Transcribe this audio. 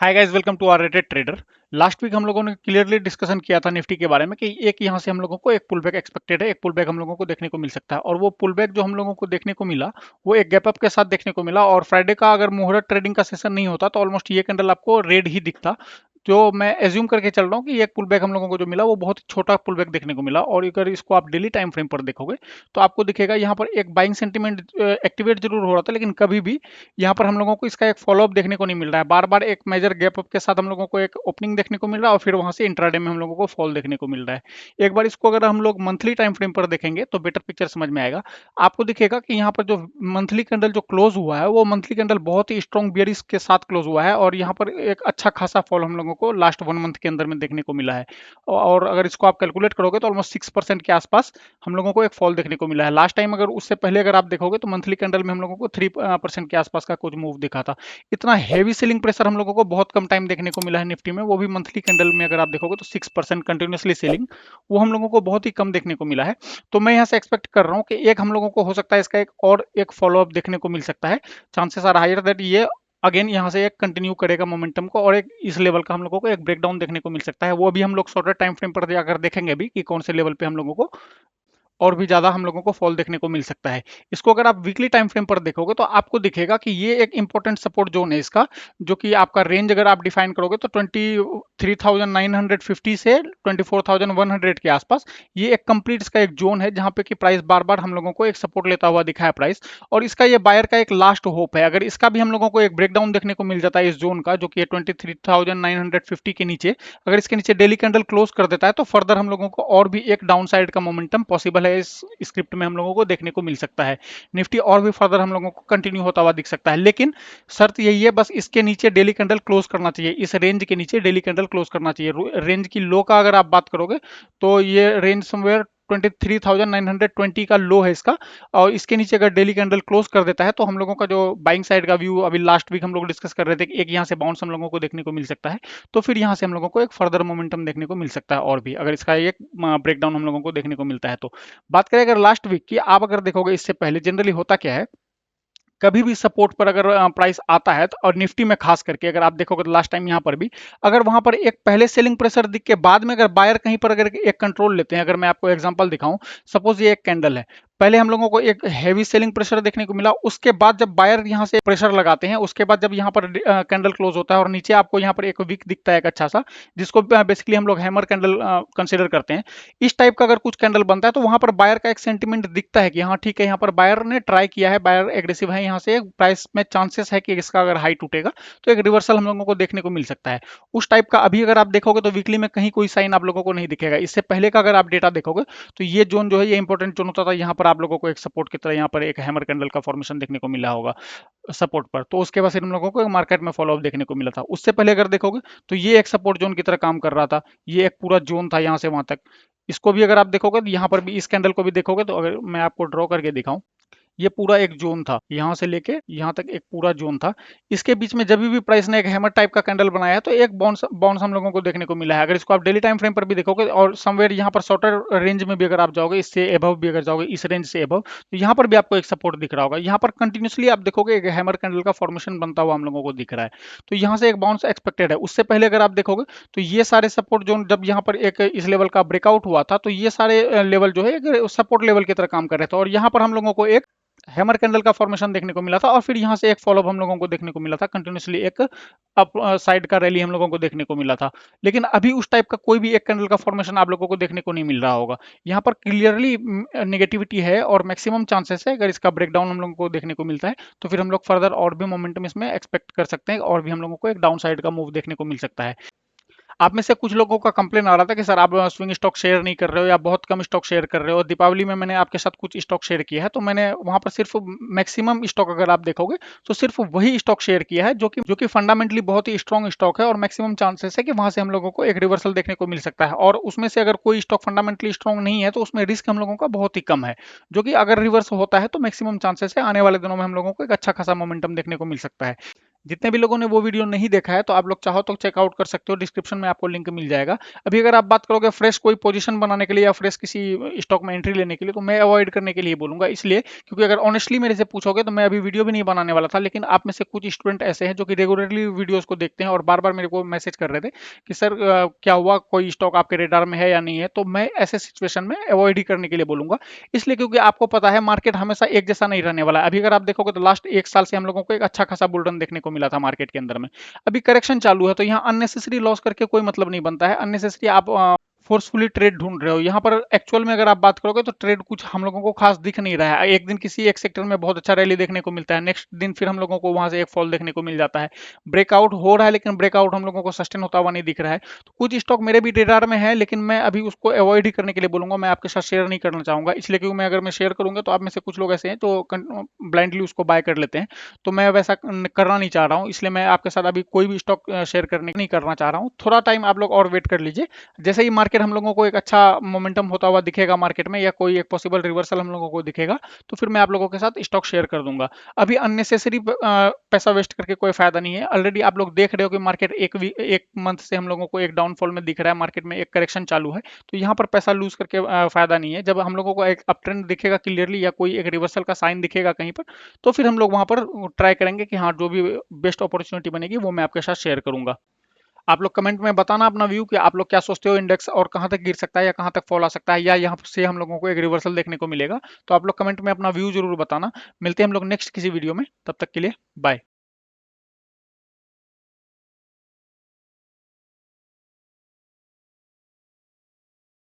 Hi guys, welcome to R rated trader. Last week हम लोगों ने क्लियरली डिस्कशन किया था निफ्टी के बारे में कि एक यहाँ से हम लोगों को एक पुल बैक एक्सपेक्टेड है, एक पुल बैक हम लोगों को देखने को मिल सकता है। और वो पुल बैक जो हम लोगों को देखने को मिला वो एक गैप अप के साथ देखने को मिला। और फ्राइडे का अगर मुहूर्त ट्रेडिंग का सेशन नहीं होता तो ऑलमोस्ट ये कैंडल आपको रेड ही दिखता। जो मैं एज्यूम करके चल रहा हूँ कि ये एक पुल बैक हम लोगों को जो मिला वो बहुत ही छोटा पुल बैक देखने को मिला। और अगर इसको आप डेली टाइम फ्रेम पर देखोगे तो आपको दिखेगा यहाँ पर एक बाइंग सेंटीमेंट एक्टिवेट जरूर हो रहा था, लेकिन कभी भी यहाँ पर हम लोगों को इसका एक फॉलोअप देखने को नहीं मिल रहा है। बार बार एक मेजर गैप अप के साथ हम लोगों को एक ओपनिंग देखने को मिल रहा है और फिर वहां से इंट्राडे में हम लोगों को फॉल देखने को मिल रहा है। एक बार इसको अगर हम लोग मंथली टाइम फ्रेम पर देखेंगे तो बेटर पिक्चर समझ में आएगा। आपको दिखेगा कि यहाँ पर जो मंथली कैंडल जो क्लोज हुआ है वो मंथली कैंडल बहुत ही स्ट्रॉन्ग बियरिश के साथ क्लोज हुआ है। और यहाँ पर एक अच्छा खासा फॉल हम लोगों को लास्ट 1 मंथ के अंदर में देखने को मिला है। और अगर इसको आप कैलकुलेट करोगे तो ऑलमोस्ट 6% के आसपास हम लोगों को एक फॉल देखने को मिला है। लास्ट टाइम अगर उससे पहले अगर आप देखोगे तो मंथली कैंडल में हम लोगों को 3% के आसपास का कुछ मूव दिखा था। इतना हेवी सेलिंग प्रेशर हम लोगों को बहुत कम टाइम देखने को मिला है निफ्टी में, वो भी मंथली कैंडल में अगर आप देखोगे तो 6% कंटिन्यूसली सेलिंग, वो हम लोगों को बहुत ही कम देखने को मिला है। तो मैं यहाँ से एक्सपेक्ट कर रहा हूँ कि एक हम लोगों को हो सकता है इसका एक और एक फॉलोअप देखने को मिल सकता है। चांसेस आर हायर दैट ये अगेन यहाँ से एक कंटिन्यू करेगा मोमेंटम को और एक इस लेवल का हम लोगों को एक ब्रेकडाउन देखने को मिल सकता है। वो भी हम लोग शॉर्टर टाइम फ्रेम पर जाकर देखेंगे भी कि कौन से लेवल पे हम लोगों को और भी ज़्यादा हम लोगों को फॉल देखने को मिल सकता है। इसको अगर आप वीकली टाइम फ्रेम पर देखोगे तो आपको दिखेगा कि ये एक इंपॉर्टेंट सपोर्ट जोन है इसका, जो कि आपका रेंज अगर आप डिफाइन करोगे तो 23,950 से 24,100 के आसपास ये एक कंप्लीट इसका एक जोन है जहां पे कि प्राइस बार बार हम लोगों को एक सपोर्ट लेता हुआ दिखा है प्राइस। और इसका ये बायर का एक लास्ट होप है, अगर इसका भी हम लोगों को एक ब्रेकडाउन देखने को मिल जाता है इस जोन का जो कि है 23,950 के नीचे, अगर इसके नीचे डेली कैंडल क्लोज कर देता है तो फर्दर हम लोगों को और भी एक डाउन साइड का मोमेंटम पॉसिबल है इस स्क्रिप्ट में हम लोगों को देखने को मिल सकता है। निफ्टी और भी फर्दर हम लोगों को कंटिन्यू होता हुआ दिख सकता है, लेकिन शर्त यही है बस इसके नीचे डेली कैंडल क्लोज करना चाहिए, इस रेंज के नीचे डेली कैंडल क्लोज करना चाहिए। रेंज की लो का अगर आप बात करोगे तो ये रेंज समवेयर 23,920 का लो है इसका। और इसके नीचे अगर डेली कैंडल क्लोज कर देता है तो हम लोगों का जो बाइंग साइड का व्यू अभी लास्ट वीक हम लोग डिस्कस कर रहे थे कि एक यहाँ से बाउंस हम लोगों को देखने को मिल सकता है। तो फिर यहाँ से हम लोगों को एक फर्दर मोमेंटम देखने को मिल सकता है और भी अगर इसका एक ब्रेकडाउन हम लोगों को देखने को मिलता है तो। बात करें अगर लास्ट वीक की, आप अगर देखोगे इससे पहले जनरली होता क्या है, कभी भी सपोर्ट पर अगर प्राइस आता है तो, और निफ्टी में खास करके अगर आप देखोगे तो लास्ट टाइम यहाँ पर भी अगर वहां पर एक पहले सेलिंग प्रेशर दिख के बाद में अगर बायर कहीं पर अगर एक कंट्रोल लेते हैं, अगर मैं आपको एग्जांपल दिखाऊं, सपोज ये एक कैंडल है, पहले हम लोगों को एक हैवी सेलिंग प्रेशर देखने को मिला, उसके बाद जब बायर यहाँ से प्रेशर लगाते हैं उसके बाद जब यहाँ पर कैंडल क्लोज होता है और नीचे आपको यहाँ पर एक विक दिखता है एक अच्छा सा, जिसको बेसिकली हम लोग हैमर कैंडल कंसिडर करते हैं, इस टाइप का अगर कुछ कैंडल बनता है तो वहां पर बायर का एक सेंटीमेंट दिखता है कि हाँ ठीक है, यहाँ पर बायर ने ट्राई किया है, बायर एग्रेसिव है, यहाँ से प्राइस में चांसेस है कि इसका अगर हाई टूटेगा तो एक रिवर्सल हम लोगों को देखने को मिल सकता है। उस टाइप का अभी अगर आप देखोगे तो वीकली में कहीं कोई साइन आप लोगों को नहीं दिखेगा। इससे पहले का अगर आप डेटा देखोगे तो ये जोन जो है ये इंपॉर्टेंट जोन होता था, यहाँ पर आप लोगों को एक सपोर्ट की तरह यहाँ पर एक हैमर कैंडल का फॉर्मेशन देखने को मिला होगा सपोर्ट पर। तो उसके बाद फिर हम लोगों को मार्केट में फॉलोअप देखने को मिला था। उससे पहले अगर देखोगे तो ये एक सपोर्ट जोन की तरह काम कर रहा था, ये एक पूरा जोन था यहाँ से वहां तक। इसको भी अगर आप देखोगे तो यहाँ पर भी इस कैंडल को भी देखोगे तो अगर मैं आपको ड्रॉ करके दिखाऊं, ये पूरा एक जोन था, यहाँ से लेके यहाँ तक एक पूरा जोन था। इसके बीच में जब भी प्राइस ने एक हैमर टाइप का कैंडल बनाया है तो एक बाउंस बाउंस हम लोगों को देखने को मिला है। अगर इसको आप डेली टाइम फ्रेम पर भी देखोगे और समवेयर यहाँ पर शॉर्टर रेंज में भी अगर आप जाओगे, इससे एबव भी अगर जाओगे, इस रेंज से एबव, तो यहाँ पर भी आपको एक सपोर्ट दिख रहा होगा। यहाँ पर कंटिन्यूसली आप देखोगे एक हैमर कैंडल का फॉर्मेशन बनता हुआ हम लोगों को दिख रहा है। तो यहाँ से एक बाउंस एक्सपेक्टेड है। उससे पहले अगर आप देखोगे तो ये सारे सपोर्ट जोन जब यहाँ पर एक इस लेवल का ब्रेकआउट हुआ था तो ये सारे लेवल जो है एक सपोर्ट लेवल की तरह काम कर रहे थे। और यहाँ पर हम लोगों को एक हैमर कैंडल का फॉर्मेशन देखने को मिला था और फिर यहाँ से एक फॉलोअप हम लोगों को देखने को मिला था, कंटिन्यूसली एक अप साइड का रैली हम लोगों को देखने को मिला था। लेकिन अभी उस टाइप का कोई भी एक कैंडल का फॉर्मेशन आप लोगों को देखने को नहीं मिल रहा होगा। यहाँ पर क्लियरली नेगेटिविटी है और मैक्सिमम चांसेस है अगर इसका ब्रेकडाउन हम लोगों को देखने को मिलता है तो फिर हम लोग फर्दर और भी मोमेंटम इसमें एक्सपेक्ट कर सकते हैं और भी हम लोगों को एक डाउन साइड का मूव देखने को मिल सकता है। आप में से कुछ लोगों का कंप्लेन आ रहा था कि सर आप स्विंग स्टॉक शेयर नहीं कर रहे हो या बहुत कम स्टॉक शेयर कर रहे हो। दीपावली में मैंने आपके साथ कुछ स्टॉक शेयर किया है तो मैंने वहां पर सिर्फ मैक्सिमम स्टॉक अगर आप देखोगे तो सिर्फ वही स्टॉक शेयर किया है जो कि फंडामेंटली बहुत ही स्ट्रॉन्ग स्टॉक है और मैक्सिमम चांसेस है कि वहां से हम लोगों को एक रिवर्सल देखने को मिल सकता है। और उसमें से अगर कोई स्टॉक फंडामेंटली स्ट्रॉन्ग नहीं है तो उसमें रिस्क हम लोगों का बहुत ही कम है, जो कि अगर रिवर्स होता है तो मैक्सिमम चांसेस है आने वाले दिनों में हम लोगों को एक अच्छा खासा मोमेंटम देखने को मिल सकता है। जितने भी लोगों ने वो वीडियो नहीं देखा है तो आप लोग चाहो तो चेकआउट कर सकते हो, डिस्क्रिप्शन में आपको लिंक मिल जाएगा। अभी अगर आप बात करोगे फ्रेश कोई पोजीशन बनाने के लिए या फ्रेश किसी स्टॉक में एंट्री लेने के लिए, तो मैं अवॉइड करने के लिए बोलूंगा, इसलिए क्योंकि अगर ऑनेस्टली मेरे से पूछोगे तो मैं अभी वीडियो भी नहीं बनाने वाला था, लेकिन आप में से कुछ स्टूडेंट ऐसे हैं जो कि रेगुलरली वीडियोस को देखते हैं और बार बार मेरे को मैसेज कर रहे थे कि सर क्या हुआ, कोई स्टॉक आपके रेडार में है या नहीं है, तो मैं ऐसे सिचुएशन में अवॉइड ही करने के लिए बोलूंगा। इसलिए क्योंकि आपको पता है मार्केट हमेशा एक जैसा नहीं रहने वाला है। अभी अगर आप देखोगे तो लास्ट 1 साल से हम लोगों को एक अच्छा खासा बुल रन देखने को मिला था मार्केट के अंदर में। अभी करेक्शन चालू है तो यहाँ अननेसेसरी लॉस करके कोई मतलब नहीं बनता है। अननेसेसरी आप फोर्सफुली ट्रेड ढूंढ रहे हो, यहाँ पर एक्चुअल में अगर आप बात करोगे तो ट्रेड कुछ हम लोगों को खास दिख नहीं रहा है। एक दिन किसी एक सेक्टर में बहुत अच्छा रैली देखने को मिलता है, नेक्स्ट दिन फिर हम लोगों को वहां से एक फॉल देखने को मिल जाता है। ब्रेकआउट हो रहा है लेकिन ब्रेकआउट हम लोगों को सस्टेन होता हुआ नहीं दिख रहा है। तो कुछ स्टॉक मेरे भी रेडार में है, लेकिन मैं अभी उसको अवॉइड ही करने के लिए बोलूंगा, मैं आपके साथ शेयर नहीं करना चाहूंगा, इसलिए क्योंकि मैं अगर मैं शेयर करूंगा तो आप में से कुछ लोग ऐसे हैं जो ब्लाइंडली उसको बाय कर लेते हैं। तो मैं वैसा करना नहीं चाह रहा हूँ, इसलिए मैं आपके साथ अभी कोई भी स्टॉक शेयर करने नहीं करना चाह रहा हूँ। थोड़ा टाइम आप लोग और वेट कर लीजिए। जैसे ही मार्केट हम लोगों को एक अच्छा मोमेंटम होता हुआ दिखेगा मार्केट में, या कोई एक पॉसिबल रिवर्सल हम लोगों को दिखेगा, तो फिर मैं आप लोगों के साथ स्टॉक शेयर कर दूंगा। अभी अननेसेसरी पैसा वेस्ट करके कोई फायदा नहीं है। ऑलरेडी आप लोग देख रहे हो कि मार्केट एक मंथ से हम लोगों को एक डाउनफॉल में दिख रहा है, मार्केट में एक करेक्शन चालू है, तो यहाँ पर पैसा लूज करके फायदा नहीं है। जब हम लोगों को एक अप ट्रेंड दिखेगा क्लियरली या कोई एक रिवर्सल का साइन दिखेगा कहीं पर, तो फिर हम लोग वहां पर ट्राई करेंगे कि हाँ जो भी बेस्ट अपॉर्चुनिटी बनेगी वो मैं आपके साथ शेयर करूंगा। आप लोग कमेंट में बताना अपना व्यू कि आप लोग क्या सोचते हो, इंडेक्स और कहां तक गिर सकता है या कहां तक फॉल आ सकता है, या यहाँ से हम लोगों को एक रिवर्सल देखने को मिलेगा। तो आप लोग कमेंट में अपना व्यू जरूर बताना। मिलते हैं हम लोग नेक्स्ट किसी वीडियो में, तब तक के लिए बाय।